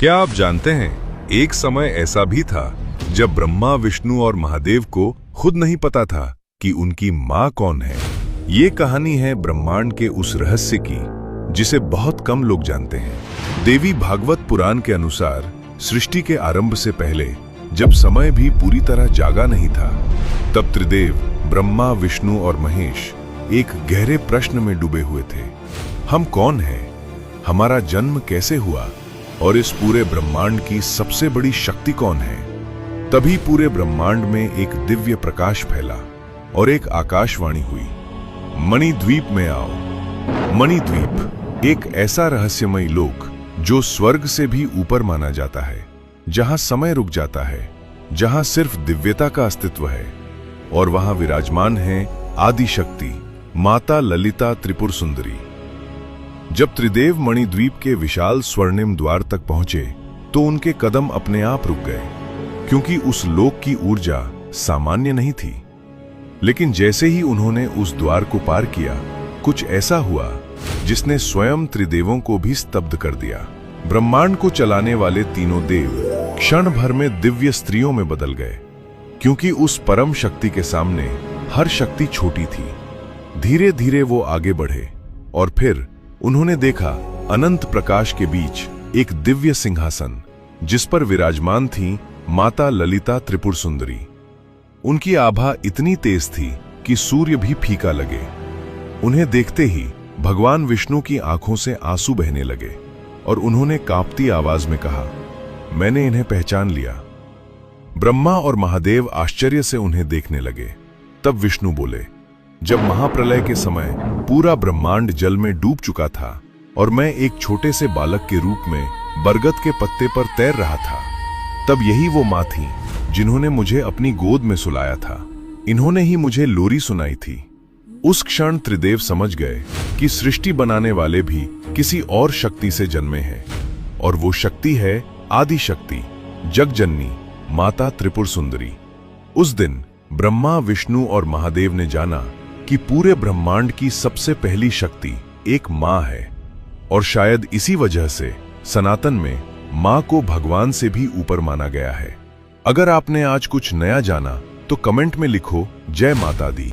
क्या आप जानते हैं, एक समय ऐसा भी था जब ब्रह्मा, विष्णु और महादेव को खुद नहीं पता था कि उनकी माँ कौन है। ये कहानी है ब्रह्मांड के उस रहस्य की जिसे बहुत कम लोग जानते हैं। देवी भागवत पुराण के अनुसार सृष्टि के आरंभ से पहले, जब समय भी पूरी तरह जागा नहीं था, तब त्रिदेव ब्रह्मा, विष्णु और महेश एक गहरे प्रश्न में डूबे हुए थे। हम कौन हैं? हमारा जन्म कैसे हुआ? और इस पूरे ब्रह्मांड की सबसे बड़ी शक्ति कौन है? तभी पूरे ब्रह्मांड में एक दिव्य प्रकाश फैला और एक आकाशवाणी हुई, मणिद्वीप में आओ। मणिद्वीप एक ऐसा रहस्यमय लोक जो स्वर्ग से भी ऊपर माना जाता है, जहां समय रुक जाता है, जहां सिर्फ दिव्यता का अस्तित्व है। और वहां विराजमान है आदि शक्ति माता ललिता त्रिपुर सुंदरी। जब त्रिदेव मणिद्वीप के विशाल स्वर्णिम द्वार तक पहुंचे तो उनके कदम अपने आप रुक गए, क्योंकि उस लोक की ऊर्जा सामान्य नहीं थी। लेकिन जैसे ही उन्होंने उस द्वार को पार किया, कुछ ऐसा हुआ जिसने स्वयं त्रिदेवों को भी स्तब्ध कर दिया। ब्रह्मांड को चलाने वाले तीनों देव क्षण भर में दिव्य स्त्रियों में बदल गए, क्योंकि उस परम शक्ति के सामने हर शक्ति छोटी थी। धीरे धीरे वो आगे बढ़े और फिर उन्होंने देखा अनंत प्रकाश के बीच एक दिव्य सिंहासन, जिस पर विराजमान थी माता ललिता त्रिपुर सुंदरी। उनकी आभा इतनी तेज थी कि सूर्य भी फीका लगे। उन्हें देखते ही भगवान विष्णु की आंखों से आंसू बहने लगे और उन्होंने कांपती आवाज में कहा, मैंने इन्हें पहचान लिया। ब्रह्मा और महादेव आश्चर्य से उन्हें देखने लगे। तब विष्णु बोले, जब महाप्रलय के समय पूरा ब्रह्मांड जल में डूब चुका था और मैं एक छोटे से बालक के रूप में बरगद के पत्ते पर तैर रहा था, तब यही वो माँ थी जिन्होंने मुझे अपनी गोद में सुलाया था। इन्होंने ही मुझे लोरी सुनाई थी। उस क्षण त्रिदेव समझ गए कि सृष्टि बनाने वाले भी किसी और शक्ति से जन्मे हैं, और वो शक्ति है आदि शक्ति, जगजननी माता त्रिपुर सुंदरी। उस दिन ब्रह्मा, विष्णु और महादेव ने जाना कि पूरे ब्रह्मांड की सबसे पहली शक्ति एक माँ है, और शायद इसी वजह से सनातन में माँ को भगवान से भी ऊपर माना गया है। अगर आपने आज कुछ नया जाना तो कमेंट में लिखो, जय माता दी।